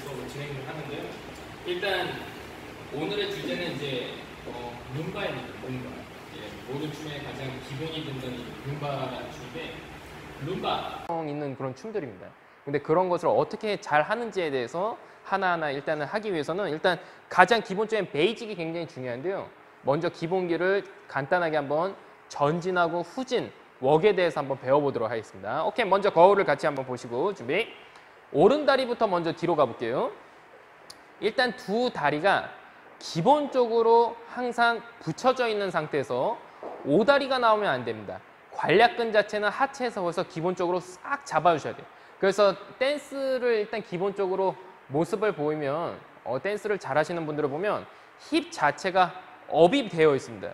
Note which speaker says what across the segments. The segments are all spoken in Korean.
Speaker 1: 수업을 진행을 하는데요. 일단 오늘의 주제는 이제 룸바입니다. 룸바. 예, 모든 춤의 가장 기본이 된다는 룸바라는 춤인데 룸바
Speaker 2: 있는 그런 춤들입니다. 근데 그런 것을 어떻게 잘 하는지에 대해서 하나하나 일단은 하기 위해서는 일단 가장 기본적인 베이직이 굉장히 중요한데요. 먼저 기본기를 간단하게 한번 전진하고 후진, 웍에 대해서 한번 배워보도록 하겠습니다. 오케이, 먼저 거울을 같이 한번 보시고 준비. 오른다리부터 먼저 뒤로 가볼게요. 일단 두 다리가 기본적으로 항상 붙여져 있는 상태에서 오다리가 나오면 안 됩니다. 관략근 자체는 하체에서 벌써 기본적으로 싹 잡아주셔야 돼요. 그래서 댄스를 일단 기본적으로 모습을 보이면 댄스를 잘 하시는 분들을 보면 힙 자체가 업이 되어 있습니다.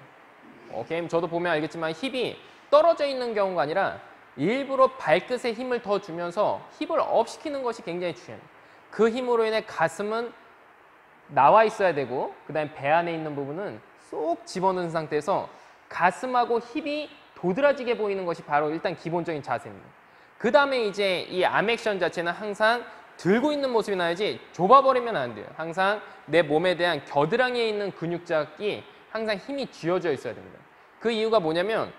Speaker 2: 오케이, 저도 보면 알겠지만 힙이 떨어져 있는 경우가 아니라 일부러 발끝에 힘을 더 주면서 힙을 업 시키는 것이 굉장히 중요해요. 그 힘으로 인해 가슴은 나와 있어야 되고 그 다음에 배 안에 있는 부분은 쏙 집어넣은 상태에서 가슴하고 힙이 도드라지게 보이는 것이 바로 일단 기본적인 자세입니다. 그 다음에 이제 이 암 액션 자체는 항상 들고 있는 모습이 나야지 좁아버리면 안 돼요. 항상 내 몸에 대한 겨드랑이에 있는 근육짝이 항상 힘이 쥐어져 있어야 됩니다. 그 이유가 뭐냐면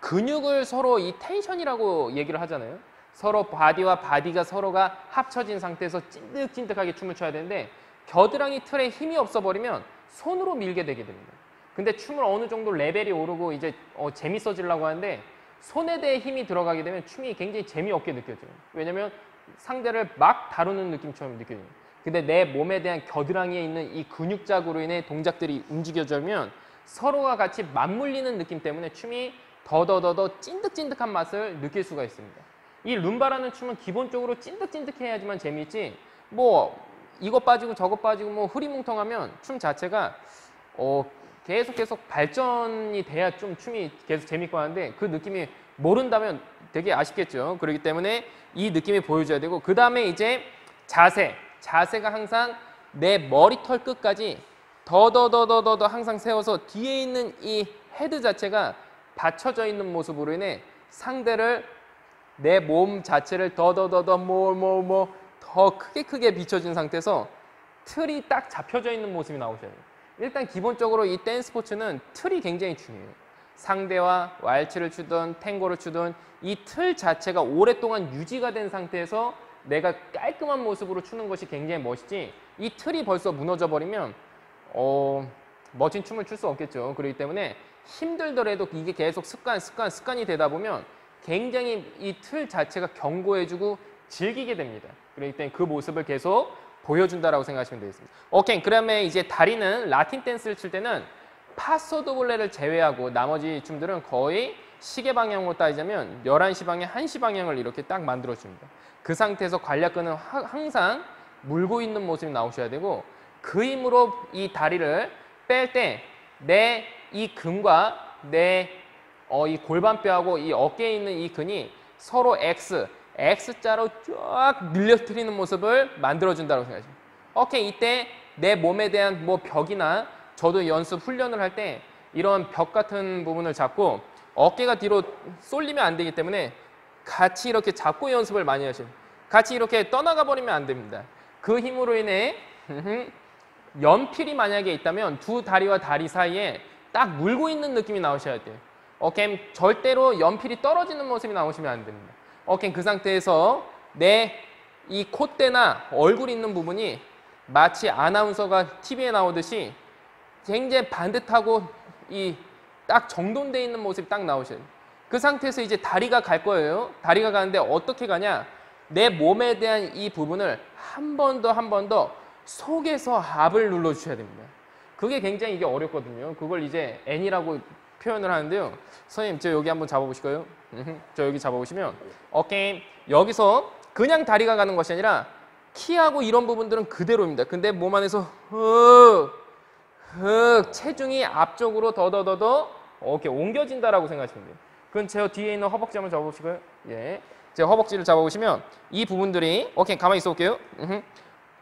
Speaker 2: 근육을 서로 이 텐션이라고 얘기를 하잖아요. 서로 바디와 바디가 서로가 합쳐진 상태에서 찐득찐득하게 춤을 춰야 되는데 겨드랑이 틀에 힘이 없어버리면 손으로 밀게 되게 됩니다. 근데 춤을 어느 정도 레벨이 오르고 이제 재밌어지려고 하는데 손에 대해 힘이 들어가게 되면 춤이 굉장히 재미없게 느껴져요. 왜냐면 상대를 막 다루는 느낌처럼 느껴져요. 근데 내 몸에 대한 겨드랑이에 있는 이 근육작으로 인해 동작들이 움직여지면 서로가 같이 맞물리는 느낌 때문에 춤이 더더더더 찐득찐득한 맛을 느낄 수가 있습니다. 이 룸바라는 춤은 기본적으로 찐득찐득해야지만 재미있지 뭐 이거 빠지고 저거 빠지고 뭐 흐리뭉텅하면 춤 자체가 계속 발전이 돼야 좀 춤이 계속 재밌고 하는데 그 느낌이 모른다면 되게 아쉽겠죠. 그렇기 때문에 이 느낌이 보여줘야 되고 그 다음에 이제 자세가 항상 내 머리털 끝까지 더더더더더 항상 세워서 뒤에 있는 이 헤드 자체가 받쳐져 있는 모습으로 인해 상대를 내 몸 자체를 더더더더 더 크게 비춰진 상태에서 틀이 딱 잡혀져 있는 모습이 나오셔야 돼요. 일단 기본적으로 이 댄스 스포츠는 틀이 굉장히 중요해요. 상대와 왈츠를 추든 탱고를 추든 이 틀 자체가 오랫동안 유지가 된 상태에서 내가 깔끔한 모습으로 추는 것이 굉장히 멋있지 이 틀이 벌써 무너져 버리면 멋진 춤을 출 수 없겠죠. 그렇기 때문에 힘들더라도 이게 계속 습관이 되다 보면 굉장히 이 틀 자체가 견고해지고 즐기게 됩니다. 그렇기 때문에 그 모습을 계속 보여준다라고 생각하시면 되겠습니다. 오케이, 그다음에 이제 다리는 라틴 댄스를 칠 때는 파소 도블레를 제외하고 나머지 춤들은 거의 시계 방향으로 따지자면 11시 방향, 1시 방향을 이렇게 딱 만들어줍니다. 그 상태에서 관략근은 항상 물고 있는 모습이 나오셔야 되고 그 힘으로 이 다리를 뺄 때 내 이 근과 내 이 골반뼈하고 이 어깨에 있는 이 근이 서로 X자로 쫙 밀려트리는 모습을 만들어준다고 생각하십니다. 오케이, 이때 내 몸에 대한 뭐 벽이나 저도 연습 훈련을 할 때 이런 벽 같은 부분을 잡고 어깨가 뒤로 쏠리면 안 되기 때문에 같이 이렇게 잡고 연습을 많이 하셔요. 같이 이렇게 떠나가 버리면 안 됩니다. 그 힘으로 인해 연필이 만약에 있다면 두 다리와 다리 사이에 딱 물고 있는 느낌이 나오셔야 돼요. 오케이, 절대로 연필이 떨어지는 모습이 나오시면 안 됩니다. 오케이, 그 상태에서 내 이 콧대나 얼굴 있는 부분이 마치 아나운서가 TV에 나오듯이 굉장히 반듯하고 이 딱 정돈되어 있는 모습이 딱 나오셔야 돼요. 그 상태에서 이제 다리가 갈 거예요. 다리가 가는데 어떻게 가냐? 내 몸에 대한 이 부분을 한 번 더 속에서 압을 눌러주셔야 됩니다. 그게 굉장히 이게 어렵거든요. 그걸 이제 N이라고 표현을 하는데요. 선생님, 저 여기 한번 잡아보실까요? 저 여기 잡아보시면 오케이, 여기서 그냥 다리가 가는 것이 아니라 키하고 이런 부분들은 그대로입니다. 근데 몸 안에서 체중이 앞쪽으로 더더더더 이렇게 옮겨진다라고 생각하시면 돼요. 그럼 제 뒤에 있는 허벅지 한번 잡아보실까요? 예, 제 허벅지를 잡아보시면 이 부분들이 오케이, 가만히 있어 볼게요.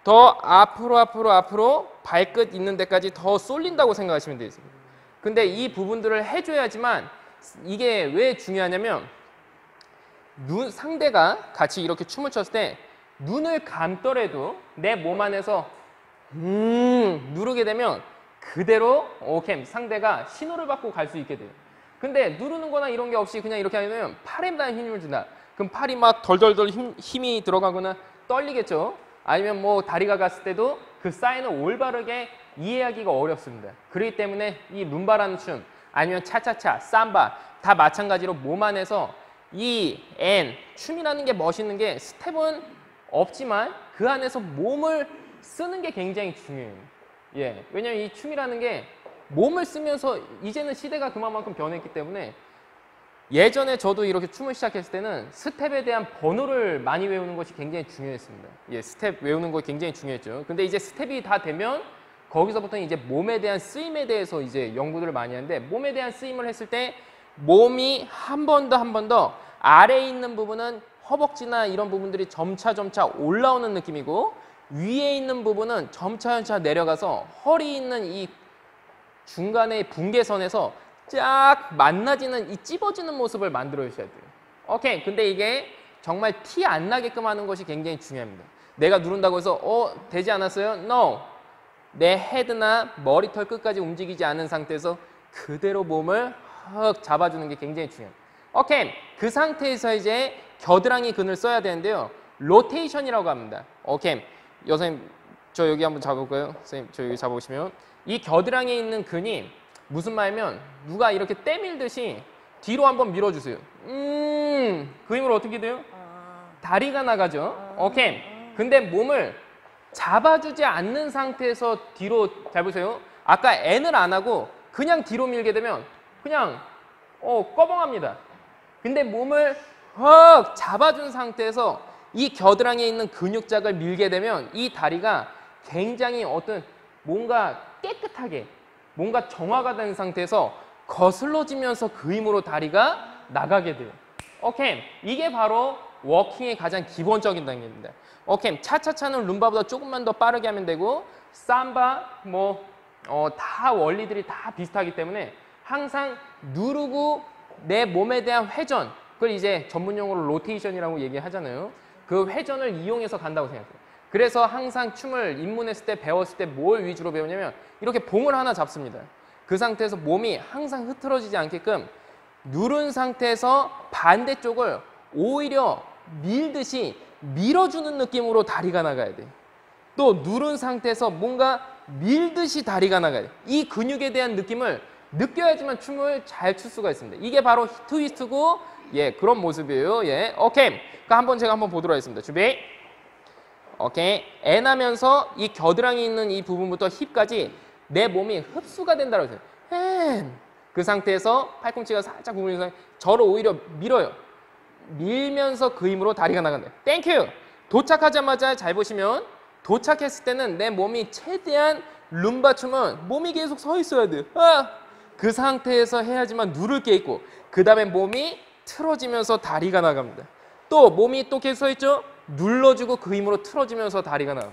Speaker 2: 더 앞으로 발끝 있는 데까지 더 쏠린다고 생각하시면 되겠습니다. 근데 이 부분들을 해줘야지만 이게 왜 중요하냐면 상대가 같이 이렇게 춤을 췄을 때 눈을 감더라도 내 몸 안에서 누르게 되면 그대로 오케이 상대가 신호를 받고 갈 수 있게 돼요. 근데 누르는 거나 이런 게 없이 그냥 이렇게 하면 팔에만 힘을 준다. 그럼 팔이 막 덜덜덜 힘이 들어가거나 떨리겠죠. 아니면 뭐 다리가 갔을 때도 그 사인을 올바르게 이해하기가 어렵습니다. 그렇기 때문에 이 룸바라는 춤 아니면 차차차, 삼바 다 마찬가지로 몸 안에서 이 춤이라는 게 멋있는 게 스텝은 없지만 그 안에서 몸을 쓰는 게 굉장히 중요해요. 예, 왜냐면 이 춤이라는 게 몸을 쓰면서 이제는 시대가 그만큼 변했기 때문에 예전에 저도 이렇게 춤을 시작했을 때는 스텝에 대한 번호를 많이 외우는 것이 굉장히 중요했습니다. 예, 스텝 외우는 거 굉장히 중요했죠. 근데 이제 스텝이 다 되면 거기서부터는 이제 몸에 대한 쓰임에 대해서 이제 연구들을 많이 하는데 몸에 대한 쓰임을 했을 때 몸이 한 번 더 아래에 있는 부분은 허벅지나 이런 부분들이 점차 올라오는 느낌이고 위에 있는 부분은 점차 내려가서 허리 있는 이 중간의 분계선에서 쫙 만나지는 이 찝어지는 모습을 만들어 주셔야 돼요. 오케이. 근데 이게 정말 티 안 나게끔 하는 것이 굉장히 중요합니다. 내가 누른다고 해서 되지 않았어요? No. 내 헤드나 머리털 끝까지 움직이지 않은 상태에서 그대로 몸을 헉 잡아주는 게 굉장히 중요합니다. 오케이. 그 상태에서 이제 겨드랑이 근을 써야 되는데요. 로테이션이라고 합니다. 오케이. 여선생님, 저 여기 한번 잡아볼까요? 선생님, 저 여기 잡아보시면 이 겨드랑이에 있는 근이 무슨 말이면 누가 이렇게 때밀듯이 뒤로 한번 밀어주세요. 그 힘으로 어떻게 돼요? 다리가 나가죠. 오케이. 근데 몸을 잡아주지 않는 상태에서 뒤로 잘 보세요. 아까 N을 안 하고 그냥 뒤로 밀게 되면 그냥 꺼벙합니다. 근데 몸을 확 잡아준 상태에서 이 겨드랑이에 있는 근육장을 밀게 되면 이 다리가 굉장히 어떤 뭔가 깨끗하게 뭔가 정화가 된 상태에서 거슬러지면서 그 힘으로 다리가 나가게 돼요. 오케이. 이게 바로 워킹의 가장 기본적인 단계입니다. 오케이. 차차차는 룸바보다 조금만 더 빠르게 하면 되고 삼바 다 원리들이 다 비슷하기 때문에 항상 누르고 내 몸에 대한 회전 그걸 이제 전문용어로 로테이션이라고 얘기하잖아요. 그 회전을 이용해서 간다고 생각해요. 그래서 항상 춤을 입문했을 때 배웠을 때 뭘 위주로 배우냐면 이렇게 봉을 하나 잡습니다. 그 상태에서 몸이 항상 흐트러지지 않게끔 누른 상태에서 반대쪽을 오히려 밀듯이 밀어주는 느낌으로 다리가 나가야 돼요. 또 누른 상태에서 뭔가 밀듯이 다리가 나가야 돼요. 이 근육에 대한 느낌을 느껴야지만 춤을 잘 출 수가 있습니다. 이게 바로 트위스트고 그런 모습이에요. 오케이. 그러니까 제가 한번 보도록 하겠습니다. 준비. 오케이. N 하면서 이 겨드랑이 있는 이 부분부터 힙까지 내 몸이 흡수가 된다고 해요. N. 그 상태에서 팔꿈치가 살짝 구부리면서 저를 오히려 밀어요. 밀면서 그 힘으로 다리가 나간다. 땡큐. 도착하자마자 잘 보시면 도착했을 때는 내 몸이 최대한 룸바 춤은 몸이 계속 서 있어야 돼요. 그 상태에서 해야지만 누를 게 있고 그 다음에 몸이 틀어지면서 다리가 나갑니다. 또 몸이 또 계속 서 있죠? 눌러주고 그 힘으로 틀어지면서 다리가 나가.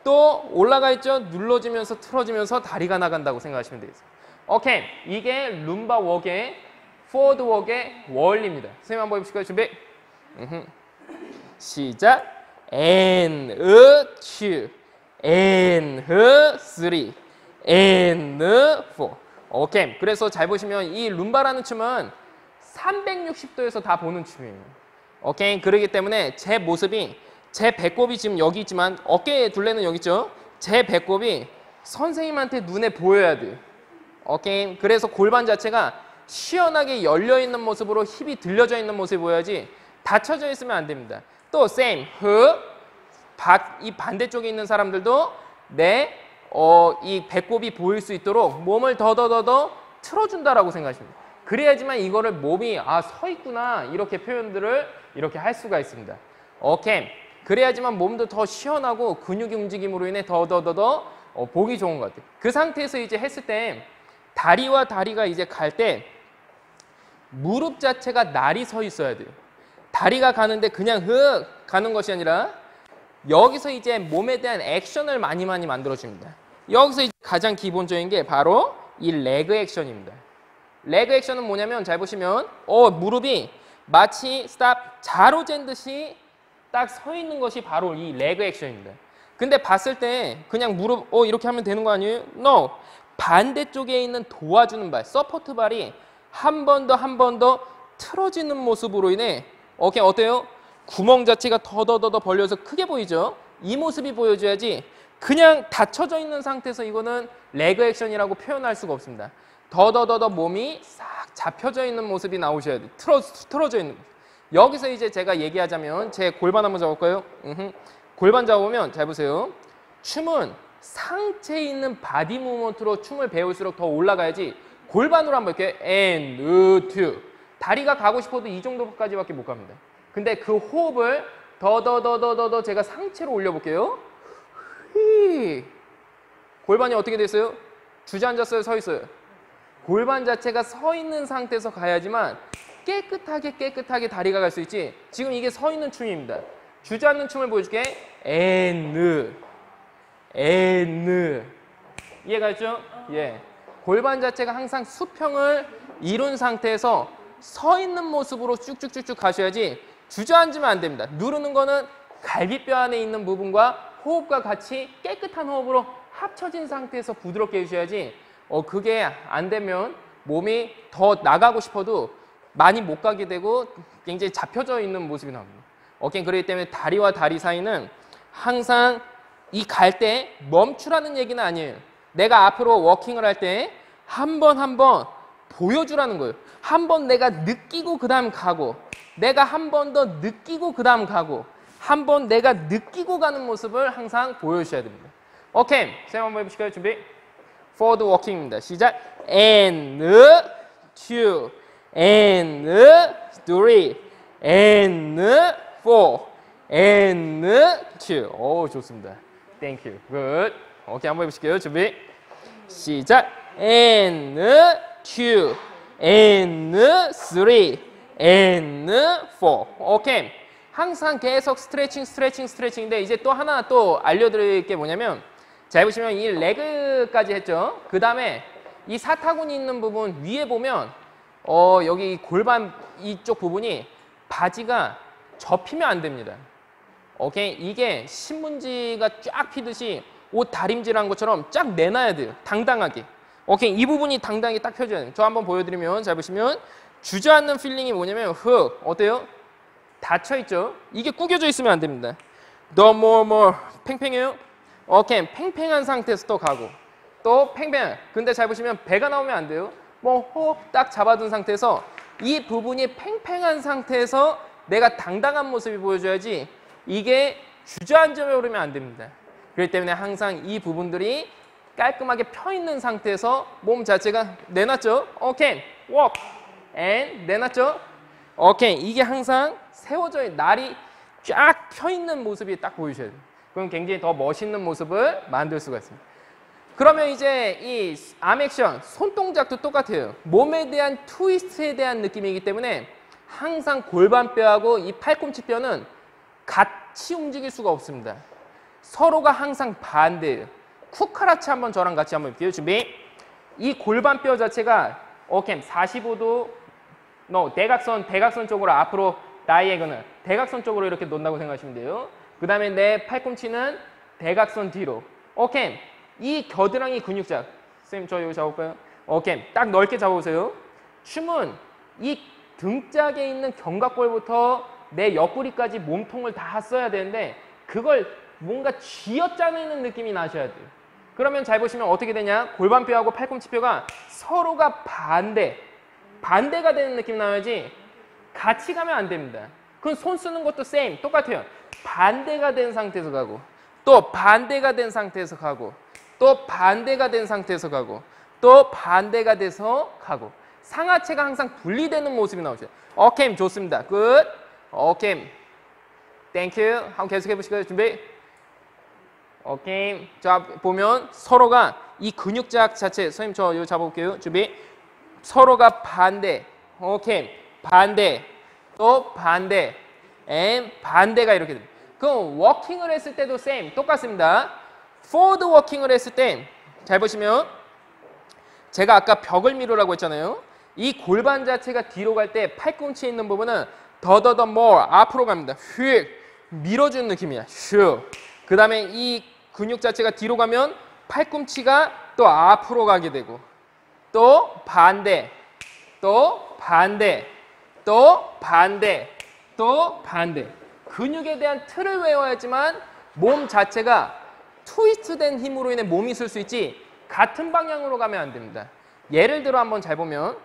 Speaker 2: 또 올라가 있죠? 눌러지면서 틀어지면서 다리가 나간다고 생각하시면 되겠어요. 오케이. 이게 룸바 웍의 포워드 웍의 원리입니다. 선생님 한번 해보실까요? 준비. 시작. N, 2, N, 3, N, 4. 오케이. 그래서 잘 보시면 이 룸바라는 춤은 360도에서 다 보는 춤이에요. 오케이. 그러기 때문에 제 모습이 제 배꼽이 지금 여기 있지만 어깨 둘레는 여기 있죠. 제 배꼽이 선생님한테 눈에 보여야 돼요. 오케이. 그래서 골반 자체가 시원하게 열려있는 모습으로 힙이 들려져 있는 모습이 보여야지 닫혀져 있으면 안 됩니다. 또 same, 이 반대쪽에 있는 사람들도 이 배꼽이 보일 수 있도록 몸을 더 틀어준다라고 생각하십니다. 그래야지만 이거를 몸이 서 있구나 이렇게 표현들을 이렇게 할 수가 있습니다. 오케이. 그래야지만 몸도 더 시원하고 근육의 움직임으로 인해 더 보기 좋은 것 같아요. 그 상태에서 이제 했을 때 다리와 다리가 이제 갈 때 무릎 자체가 날이 서 있어야 돼요. 다리가 가는데 그냥 가는 것이 아니라 여기서 이제 몸에 대한 액션을 많이 만들어줍니다. 여기서 이제 가장 기본적인 게 바로 이 레그 액션입니다. 레그 액션은 뭐냐면 잘 보시면 무릎이 마치 스탑 자로 잰 듯이 딱 서 있는 것이 바로 이 레그 액션입니다. 근데 봤을 때 그냥 무릎 이렇게 하면 되는 거 아니에요? No. 반대쪽에 있는 도와주는 발, 서포트 발이 한 번 더 틀어지는 모습으로 인해 오케이 어때요? 구멍 자체가 더더더 벌려서 크게 보이죠? 이 모습이 보여줘야지 그냥 닫혀져 있는 상태에서 이거는 레그 액션이라고 표현할 수가 없습니다. 더더더 몸이 싹 잡혀져 있는 모습이 나오셔야 돼요. 틀어져 있는. 여기서 이제 제가 얘기하자면 제 골반 한번 잡을까요? 골반 잡으면 잘 보세요. 춤은 상체에 있는 바디 무브먼트로 춤을 배울수록 더 올라가야지 골반으로 한번 이렇게 and, to 다리가 가고 싶어도 이 정도까지밖에 못 갑니다. 근데 그 호흡을 더 제가 상체로 올려볼게요. 골반이 어떻게 됐어요? 주저앉았어요? 서 있어요? 골반 자체가 서 있는 상태에서 가야지만 깨끗하게 다리가 갈 수 있지. 지금 이게 서 있는 춤입니다. 주저앉는 춤을 보여줄게. and 이해가죠? 예. 골반 자체가 항상 수평을 이룬 상태에서 서 있는 모습으로 쭉쭉쭉쭉 가셔야지 주저앉으면 안 됩니다. 누르는 거는 갈비뼈 안에 있는 부분과 호흡과 같이 깨끗한 호흡으로 합쳐진 상태에서 부드럽게 해주셔야지 그게 안 되면 몸이 더 나가고 싶어도 많이 못 가게 되고 굉장히 잡혀져 있는 모습이 나옵니다. 오케이, 그렇기 때문에 다리와 다리 사이는 항상 이 갈 때 멈추라는 얘기는 아니에요. 내가 앞으로 워킹을 할 때 한 번 보여주라는 거예요. 한 번 내가 느끼고 그 다음 가고 내가 한 번 더 느끼고 그 다음 가고 한 번 내가 느끼고 가는 모습을 항상 보여주셔야 됩니다. 오케이, 쌤 한번 해보실까요? 준비. forward walking입니다. 시작. and, two, and, three, and, four, and, two. 오, 좋습니다. Thank you. Good. 오케이, 한번 해보실게요. 준비. 시작. and, two, and, three, and, four. 오케이. 항상 계속 스트레칭인데 이제 또 하나 또 알려드릴 게 뭐냐면 자, 보시면 이 레그까지 했죠. 그 다음에 이 사타구니 있는 부분 위에 보면 여기 골반 이쪽 부분이 바지가 접히면 안 됩니다. 오케이, 이게 신문지가 쫙 피듯이 옷 다림질한 것처럼 쫙 내놔야 돼요. 당당하게. 오케이, 이 부분이 당당하게 딱 펴져야 돼요. 저 한번 보여드리면 잘 보시면 주저앉는 필링이 뭐냐면 어때요? 닫혀있죠? 이게 구겨져 있으면 안 됩니다. more 팽팽해요? 오케이, 팽팽한 상태에서 또 가고 또 팽팽. 근데 잘 보시면 배가 나오면 안 돼요. 호흡 딱 잡아둔 상태에서 이 부분이 팽팽한 상태에서 내가 당당한 모습이 보여줘야지 이게 주저앉아 오르면 안 됩니다. 그렇기 때문에 항상 이 부분들이 깔끔하게 펴 있는 상태에서 몸 자체가 내놨죠? 오케이, walk and 내놨죠? 오케이, 이게 항상 세워져 있는 날이 쫙 펴 있는 모습이 딱 보이셔야 돼요. 그럼 굉장히 더 멋있는 모습을 만들 수가 있습니다. 그러면 이제 이 암 액션, 손동작도 똑같아요. 몸에 대한 트위스트에 대한 느낌이기 때문에 항상 골반뼈하고 이 팔꿈치뼈는 같이 움직일 수가 없습니다. 서로가 항상 반대예요. 쿠카라치 한번 저랑 같이 한번 볼게요. 준비. 이 골반뼈 자체가 오케이 45도 대각선 쪽으로 앞으로 다이애고널 대각선 쪽으로 이렇게 놓는다고 생각하시면 돼요. 그 다음에 내 팔꿈치는 대각선 뒤로. 오케이. 이 겨드랑이 근육작. 선생님 저 여기 잡을까요? 오케이. 딱 넓게 잡아보세요. 춤은 이 등짝에 있는 견갑골부터 내 옆구리까지 몸통을 다 써야 되는데 그걸 뭔가 쥐어짜내는 느낌이 나셔야 돼요. 그러면 잘 보시면 어떻게 되냐? 골반뼈하고 팔꿈치뼈가 서로가 반대가 되는 느낌 나야지 같이 가면 안 됩니다. 그건 손 쓰는 것도 same, 똑같아요. 반대가 된 상태에서 가고 또 반대가 된 상태에서 가고 또 반대가 된 상태에서 가고 또 반대가 돼서 가고 상하체가 항상 분리되는 모습이 나오죠. 오케이, 좋습니다. 굿. 오케이. 땡큐. 한번 계속 해보실까요? 준비. 오케이. 자, 보면 서로가 이 근육작 자체, 선생님 저 이거 잡아볼게요. 준비. 서로가 반대. 오케이. 반대. 또 반대. 반대가 이렇게 됩니다. 그럼 워킹을 했을 때도 same, 똑같습니다. forward 워킹을 했을 때 잘 보시면 제가 아까 벽을 미루라고 했잖아요. 이 골반 자체가 뒤로 갈 때 팔꿈치에 있는 부분은 더 more 앞으로 갑니다. 휙, 밀어주는 느낌이야. 슉. 그 다음에 이 근육 자체가 뒤로 가면 팔꿈치가 또 앞으로 가게 되고 또 반대, 또 반대, 또 반대, 또 반대. 근육에 대한 틀을 외워야지만 몸 자체가 트위스트된 힘으로 인해 몸이 쓸 수 있지 같은 방향으로 가면 안 됩니다. 예를 들어 한번 잘 보면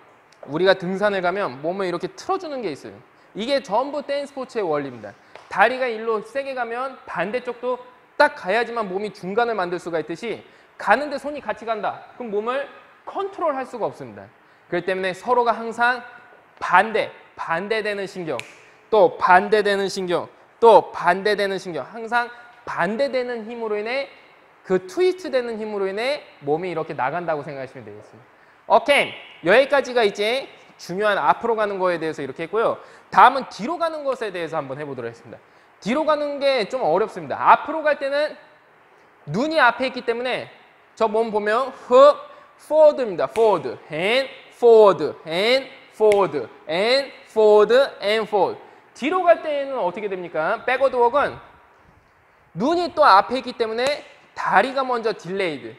Speaker 2: 우리가 등산을 가면 몸을 이렇게 틀어주는 게 있어요. 이게 전부 댄스 스포츠의 원리입니다. 다리가 일로 세게 가면 반대쪽도 딱 가야지만 몸이 중간을 만들 수가 있듯이 가는데 손이 같이 간다. 그럼 몸을 컨트롤할 수가 없습니다. 그렇기 때문에 서로가 항상 반대되는 신경, 또 반대되는 신경, 또 반대되는 신경, 항상 반대되는 힘으로 인해 그 트위스트 되는 힘으로 인해 몸이 이렇게 나간다고 생각하시면 되겠습니다. 오케이. 여기까지가 이제 중요한 앞으로 가는 거에 대해서 이렇게 했고요. 다음은 뒤로 가는 것에 대해서 한번 해보도록 하겠습니다. 뒤로 가는 게 좀 어렵습니다. 앞으로 갈 때는 눈이 앞에 있기 때문에 저 몸 보면 훅, forward입니다. forward, and forward, and forward, and forward, and forward. 뒤로 갈 때는 어떻게 됩니까? backward walk은 눈이 또 앞에 있기 때문에 다리가 먼저 딜레이드.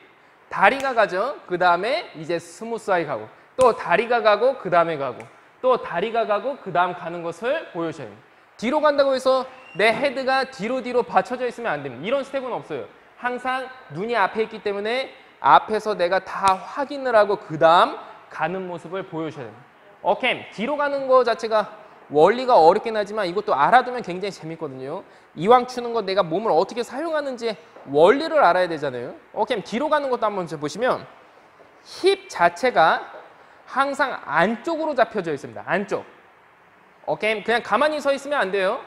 Speaker 2: 다리가 가죠. 그 다음에 이제 스무스하게 가고 또 다리가 가고 그 다음에 가고 또 다리가 가고 그 다음 가는 것을 보여줘야 됩니다. 뒤로 간다고 해서 내 헤드가 뒤로 받쳐져 있으면 안 됩니다. 이런 스텝은 없어요. 항상 눈이 앞에 있기 때문에 앞에서 내가 다 확인을 하고 그 다음 가는 모습을 보여줘야 됩니다. 오케이. 뒤로 가는 거 자체가 원리가 어렵긴 하지만 이것도 알아두면 굉장히 재밌거든요. 이왕 추는 거 내가 몸을 어떻게 사용하는지 원리를 알아야 되잖아요. 오케이. 뒤로 가는 것도 한번 보시면 힙 자체가 항상 안쪽으로 잡혀져 있습니다. 안쪽. 오케이. 그냥 가만히 서 있으면 안 돼요.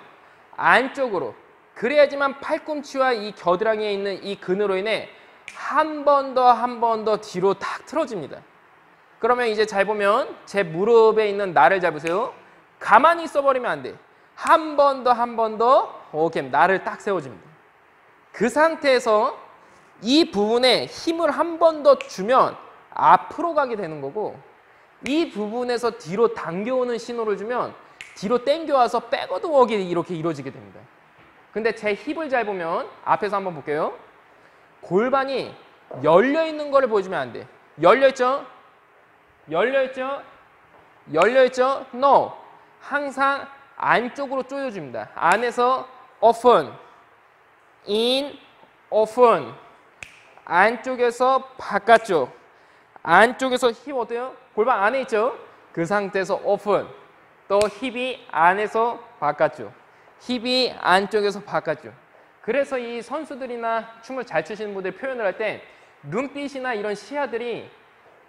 Speaker 2: 안쪽으로. 그래야지만 팔꿈치와 이 겨드랑이에 있는 이 근으로 인해 한 번 더 뒤로 탁 틀어집니다. 그러면 이제 잘 보면 제 무릎에 있는 나를 잡으세요. 가만히 있어버리면 안 돼. 한 번 더 오케이. 나를 딱 세워줍니다. 그 상태에서 이 부분에 힘을 한 번 더 주면 앞으로 가게 되는 거고 이 부분에서 뒤로 당겨오는 신호를 주면 뒤로 당겨와서 백워드 워크가 이렇게 이루어지게 됩니다. 근데 제 힙을 잘 보면 앞에서 한번 볼게요. 골반이 열려있는 거를 보여주면 안 돼. 열려있죠? 열려있죠? 열려있죠? No. 항상 안쪽으로 조여줍니다. 안에서 open, in, open. 안쪽에서 바깥쪽. 안쪽에서 힙 어때요? 골반 안에 있죠? 그 상태에서 open. 또 힙이 안에서 바깥쪽. 힙이 안쪽에서 바깥쪽. 그래서 이 선수들이나 춤을 잘 추시는 분들 표현을 할 때 눈빛이나 이런 시야들이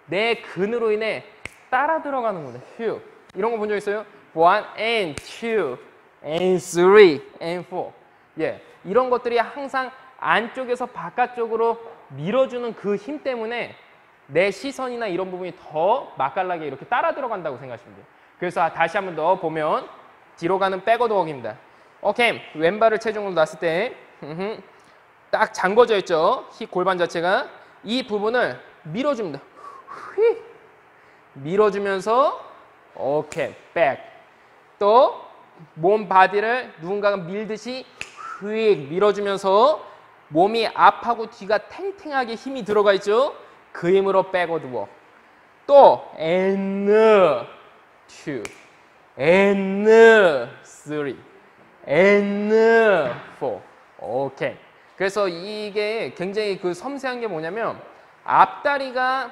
Speaker 2: 내 근으로 인해 따라 들어가는 거네. 휴. 이런 거 본 적 있어요? 1 and 2 and 3 and 4. 예. 이런 것들이 항상 안쪽에서 바깥쪽으로 밀어주는 그 힘 때문에 내 시선이나 이런 부분이 더 맛깔나게 이렇게 따라 들어간다고 생각하시면 돼요. 그래서 다시 한번 더 보면 뒤로 가는 백워드 워크입니다. 오케이. 왼발을 체중으로 놨을 때 딱 잠궈져 있죠. 힙 골반 자체가. 이 부분을 밀어줍니다. 밀어주면서 오케이. 백. 또 몸 바디를 누군가가 밀듯이 휙 밀어주면서 몸이 앞하고 뒤가 탱탱하게 힘이 들어가 있죠. 그 힘으로 백워드 워크. 또 and 2 and 3 and 4. 오케이. 그래서 이게 굉장히 그 섬세한 게 뭐냐면 앞다리가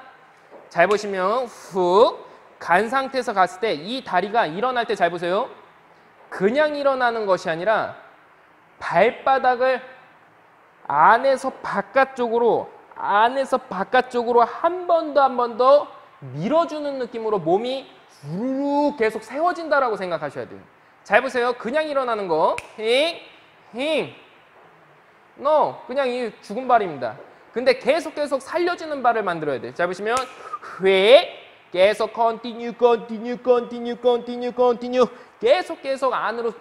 Speaker 2: 잘 보시면 훅 간 상태에서 갔을 때 이 다리가 일어날 때 잘 보세요. 그냥 일어나는 것이 아니라 발바닥을 안에서 바깥쪽으로 한 번 더 밀어주는 느낌으로 몸이 쭉 계속 세워진다라고 생각하셔야 돼요. 잘 보세요. 그냥 일어나는 거. 힝. No. 그냥 이 죽은 발입니다. 근데 계속 살려지는 발을 만들어야 돼요. 잘 보시면 계속 continue. 계속 안으로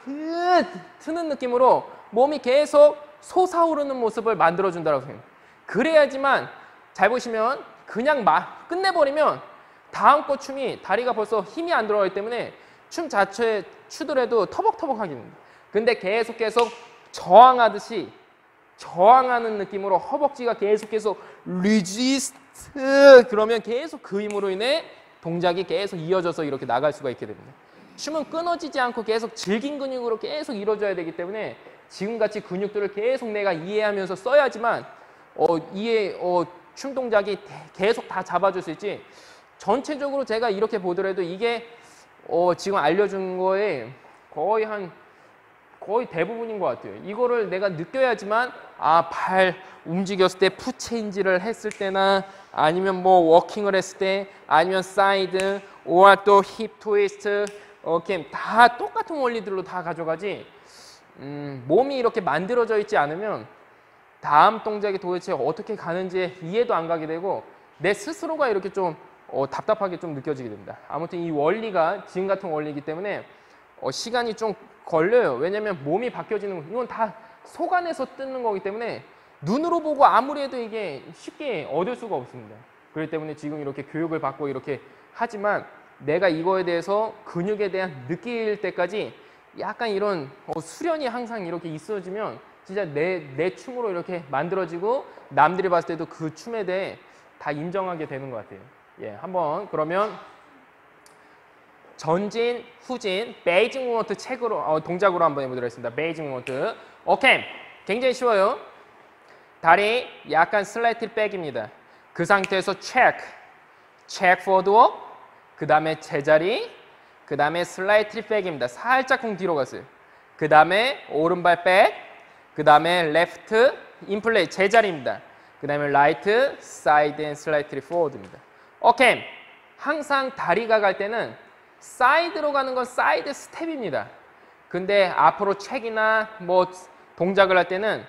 Speaker 2: 트는 느낌으로 몸이 계속 솟아오르는 모습을 만들어준다고 생각해요. 그래야지만 잘 보시면 그냥 끝내버리면 다음 거 춤이 다리가 벌써 힘이 안 들어가기 때문에 춤 자체 추더라도 터벅터벅하게 됩니다. 근데 계속 저항하듯이 저항하는 느낌으로 허벅지가 계속 리지스트 그러면 계속 그 힘으로 인해 동작이 계속 이어져서 이렇게 나갈 수가 있게 됩니다. 춤은 끊어지지 않고 계속 질긴 근육으로 계속 이루어져야 되기 때문에 지금같이 근육들을 계속 내가 이해하면서 써야지만 춤 동작이 계속 다 잡아줄 수 있지. 전체적으로 제가 이렇게 보더라도 이게 지금 알려준 거에 거의 대부분인 것 같아요. 이거를 내가 느껴야지만 발 움직였을 때 풋체인지를 했을 때나 아니면 뭐 워킹을 했을 때 아니면 사이드 오아 또 힙 트위스트 다 똑같은 원리들로 다 가져가지 몸이 이렇게 만들어져 있지 않으면 다음 동작이 도대체 어떻게 가는지 이해도 안 가게 되고 내 스스로가 이렇게 좀 답답하게 좀 느껴지게 됩니다. 아무튼 이 원리가 지금 같은 원리이기 때문에 시간이 좀 걸려요. 왜냐면 몸이 바뀌어지는 거 이건 다 속 안에서 뜯는 거기 때문에 눈으로 보고 아무리 해도 이게 쉽게 얻을 수가 없습니다. 그렇기 때문에 지금 이렇게 교육을 받고 이렇게 하지만 내가 이거에 대해서 근육에 대한 느낄 때까지 약간 이런 수련이 항상 이렇게 있어지면 진짜 내 춤으로 이렇게 만들어지고 남들이 봤을 때도 그 춤에 대해 다 인정하게 되는 것 같아요. 예, 한번 그러면 전진, 후진, 베이징 모먼트 책으로 동작으로 한번 해보도록 하겠습니다. 베이징 모먼트. 오케이, 굉장히 쉬워요. 다리 약간 슬라이트 백입니다. 그 상태에서 체크 포워드 워, 그 다음에 제자리, 그 다음에 슬라이트 백입니다. 살짝 공 뒤로 갔어요. 그 다음에 오른발 백, 그 다음에 레프트 인플레이 제자리입니다. 그 다음에 라이트 사이드 앤 슬라이트 포워드입니다. 오케이, 항상 다리가 갈 때는 사이드로 가는 건 사이드 스텝입니다. 근데 앞으로 체크나 뭐 동작을 할 때는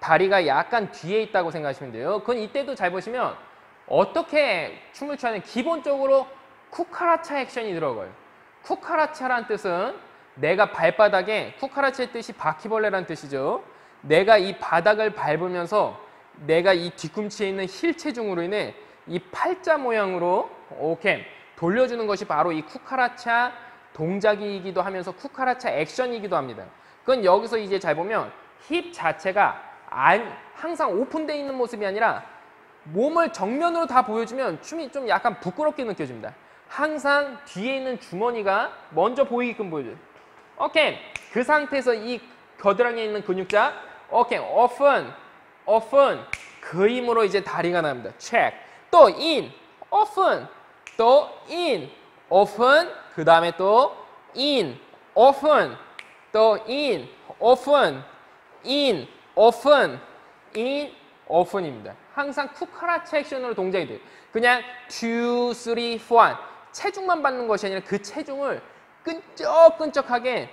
Speaker 2: 다리가 약간 뒤에 있다고 생각하시면 돼요. 그건 이때도 잘 보시면 어떻게 춤을 추는 기본적으로 쿠카라차 액션이 들어가요. 쿠카라차란 뜻은 내가 발바닥에 쿠카라차의 뜻이 바퀴벌레란 뜻이죠. 내가 이 바닥을 밟으면서 내가 이 뒤꿈치에 있는 힐 체중으로 인해 이 팔자 모양으로 돌려주는 것이 바로 이 쿠카라차 동작이기도 하면서 쿠카라차 액션이기도 합니다. 그건 여기서 이제 잘 보면 힙 자체가 항상 오픈되어 있는 모습이 아니라 몸을 정면으로 다 보여주면 춤이 좀 약간 부끄럽게 느껴집니다. 항상 뒤에 있는 주머니가 먼저 보이게끔 보여줘요. 오케이, 그 상태에서 이 겨드랑이에 있는 근육자 오케이, 오픈 그 힘으로 이제 다리가 나옵니다. 체크, 또 인, 오픈, 또 인, 오픈, 그 다음에 또 인, 오픈, 또 인, 오픈, 인, 오픈, 인, 오픈입니다. 항상 쿠카라차 액션으로 동작이 돼요. 그냥 2, 3, 4 체중만 받는 것이 아니라 그 체중을 끈적끈적하게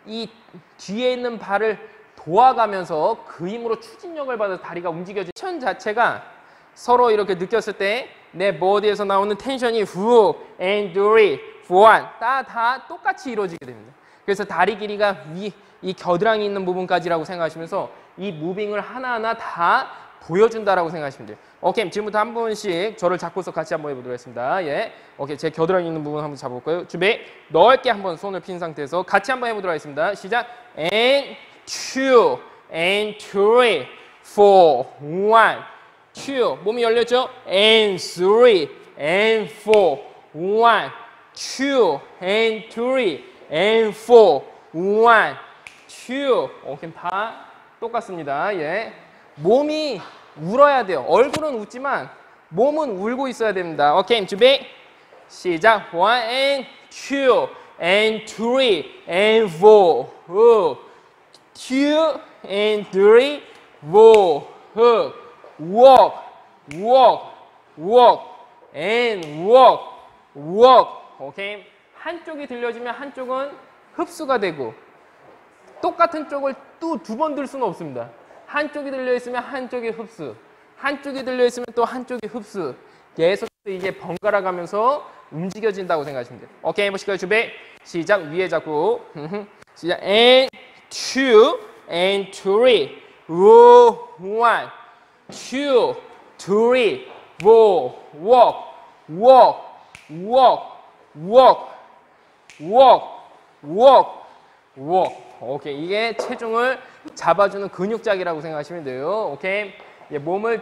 Speaker 2: 이 뒤에 있는 발을 도와가면서 그 힘으로 추진력을 받아서 다리가 움직여지는 텐션 자체가 서로 이렇게 느꼈을 때 내 보디에서 나오는 텐션이 후, and three, four 다 똑같이 이루어지게 됩니다. 그래서 다리 길이가 이 겨드랑이 있는 부분까지라고 생각하시면서 이 무빙을 하나하나 다 보여준다라고 생각하시면 돼요. 오케이, 지금부터 한 분씩 저를 잡고서 같이 한번 해보도록 하겠습니다. 예, 오케이, 제 겨드랑이 있는 부분 한번 잡아볼까요? 준비, 넓게 한번 손을 핀 상태에서 같이 한번 해보도록 하겠습니다. 시작, and two, and three, four, one, two, 몸이 열렸죠? and three, and four, one, two, and three, and four, one, two. 오케이, 다 똑같습니다. 예, 몸이 울어야 돼요. 얼굴은 웃지만 몸은 울고 있어야 됩니다. 오케이, 준비, 시작. One and two and three and four. Two and three, four. Walk, walk, walk and walk, walk. 오케이. 한쪽이 들려지면 한쪽은 흡수가 되고 똑같은 쪽을 또 두 번 들 수는 없습니다. 한쪽이 들려있으면 한쪽이 흡수, 한쪽이 들려있으면 또 한쪽이 흡수. 계속 이게 번갈아 가면서 움직여진다고 생각하시면 돼요. 오케이, 해보실까요? 준비, 시작. 위에 잡고 시작. And two, and three, one, two, three, four, walk, walk, walk, walk, walk, walk, walk. 오케이, 이게 체중을 잡아주는 근육짝이라고 생각하시면 돼요. 오케이? 예, 몸을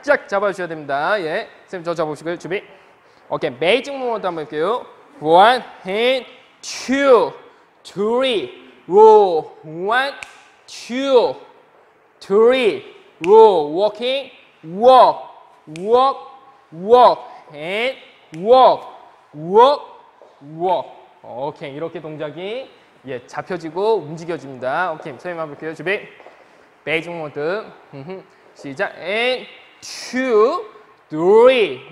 Speaker 2: 쫙쫙 잡아주셔야 됩니다. 예, 선생님 저 잡아보시고요. 준비. 오케이, 베이징 모먼트 한번 볼게요. 1, and 2, 3, roll. 1, 2, 3, roll. Walking, walk, walk, walk, and walk, walk, walk. 오케이, 이렇게 동작이 예, 잡혀지고 움직여집니다. 오케이, 선생님 한번 볼게요. 준비. 베이징 모먼트. 시작. And 2, 3,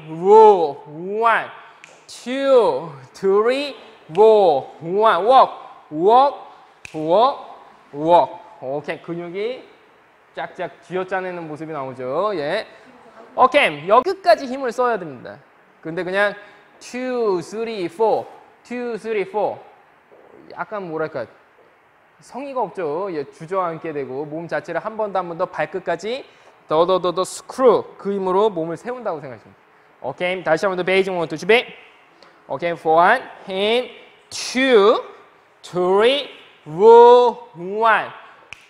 Speaker 2: roll. 1, 2, 3, roll. 1, walk, walk, walk, walk. 오케이, 근육이 쫙쫙 쥐어짜내는 모습이 나오죠. 예. 오케이, 여기 끝까지 힘을 써야 됩니다. 근데 그냥 2, 3, 4, 2, 3, 4. 약간 뭐랄까 성의가 없죠. 예, 주저앉게 되고 몸 자체를 한 번 더 발끝까지 더 스크루 그 힘으로 몸을 세운다고 생각하시면 돼요. 오케이, 다시 한 번 더 베이징 모먼트 준비. 오케이, 1, and 2, 3, roll. 1,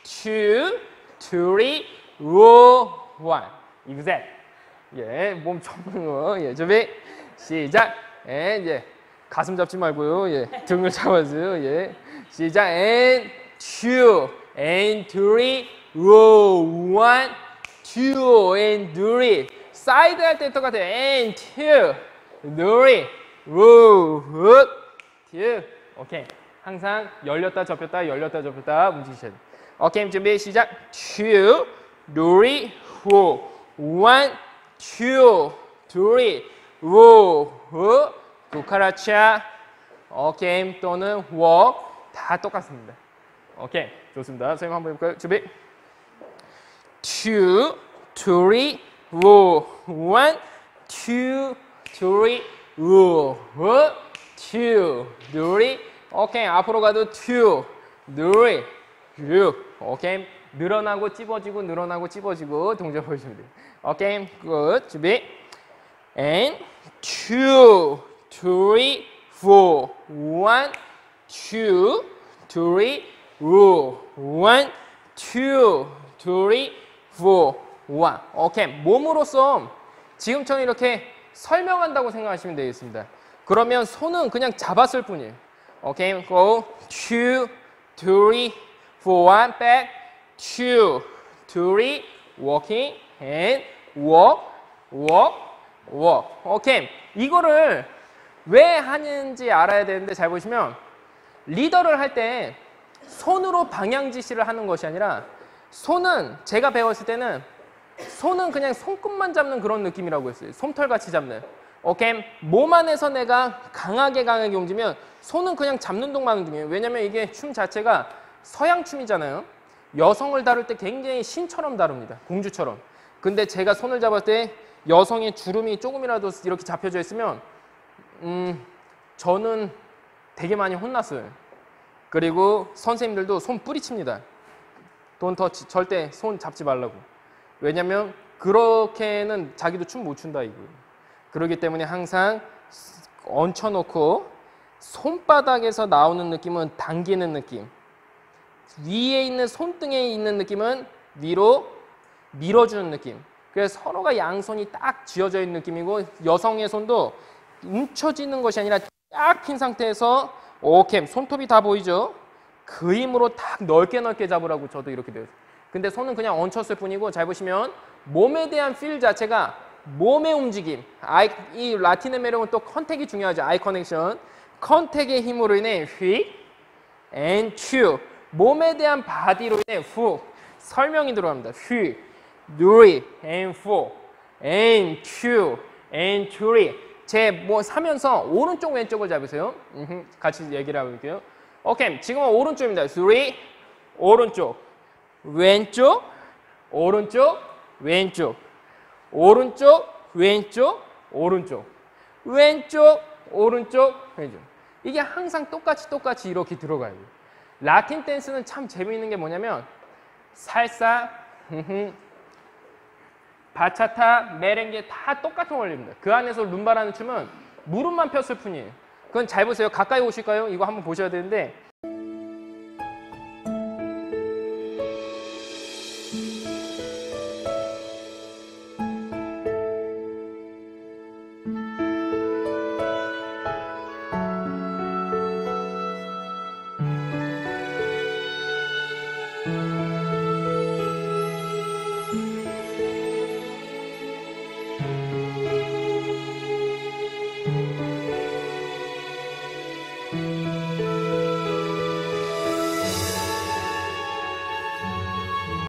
Speaker 2: 2, 3, roll. 1. exact. 예, 몸 접는 거. 예, 준비. 시작. 예, 이제 가슴 잡지 말고요. 예, 등을 잡아주세요. 예, 시작. And 2, and 3, roll. 1, 2, and 3. 사이드 할 때 똑같아요. And 2, 3, roll. 2. 오케이. 항상 열렸다 접혔다 열렸다 접혔다 움직이셔야 돼요. 오케이, 준비 시작. 2, 3, 4. 1, 2, 3, roll. 구카라차. 오케이, 또는 walk. 다 똑같습니다. 오케이, 좋습니다. 선생님 한번 해볼까요? 준비. 2, 3, roll. 1, 2, 3, roll. 2, 3. 오케이, 앞으로 가도 2, 3, 6. 오케이, 늘어나고 찝어지고 늘어나고 찝어지고 동작 보여주면 돼요. 오케이, 굿. 준비. And 2, 3, 4. 1, 2, 3, roll. 1, 2, 3, 4. 1. 오케이, 몸으로써 지금처럼 이렇게 설명한다고 생각하시면 되겠습니다. 그러면 손은 그냥 잡았을 뿐이에요. 오케이, go. 2, 3, 4, 1, back. 2, 3, walking, and walk, walk, walk. 오케이, 이거를 왜 하는지 알아야 되는데 잘 보시면 리더를 할 때 손으로 방향 지시를 하는 것이 아니라 손은 제가 배웠을 때는 손은 그냥 손끝만 잡는 그런 느낌이라고 했어요. 솜털같이 잡는. 오케이, 몸 안에서 내가 강하게 움직이면 손은 그냥 잡는 동만 움직여요. 왜냐면 이게 춤 자체가 서양 춤이잖아요. 여성을 다룰 때 굉장히 신처럼 다룹니다. 공주처럼. 근데 제가 손을 잡을 때 여성의 주름이 조금이라도 이렇게 잡혀져 있으면 저는 되게 많이 혼났어요. 그리고 선생님들도 손 뿌리칩니다. 돈 터치, 절대 손 잡지 말라고. 왜냐면 그렇게는 자기도 춤 못 춘다 이거. 그렇기 때문에 항상 얹혀놓고 손바닥에서 나오는 느낌은 당기는 느낌. 위에 있는 손등에 있는 느낌은 위로 밀어주는 느낌. 그래서 서로가 양손이 딱 쥐어져 있는 느낌이고 여성의 손도 움켜쥐는 것이 아니라 딱 핀 상태에서 오케이, 손톱이 다 보이죠? 그 힘으로 딱 넓게 잡으라고 저도 이렇게 돼요. 근데 손은 그냥 얹혔을 뿐이고 잘 보시면 몸에 대한 필 자체가 몸의 움직임. 이 라틴의 매력은 또 컨택이 중요하죠. 아이 커넥션. 컨택의 힘으로 인해 휙, and two. 몸에 대한 바디로 인해 훅. 설명이 들어갑니다. 휙, three, and four, and two, and three. 제 뭐 하면서 오른쪽 왼쪽을 잡으세요. 같이 얘기를 해볼게요. 오케이, 지금은 오른쪽입니다. three, 오른쪽, 왼쪽, 오른쪽, 왼쪽, 오른쪽, 왼쪽, 오른쪽, 왼쪽, 오른쪽, 왼쪽. 이게 항상 똑같이 이렇게 들어가요. 라틴 댄스는 참 재미있는 게 뭐냐면 살사, 바차타, 메렝게 다 똑같은 원리입니다. 그 안에서 룸바라는 춤은 무릎만 폈을 뿐이에요. 그건 잘 보세요. 가까이 오실까요? 이거 한번 보셔야 되는데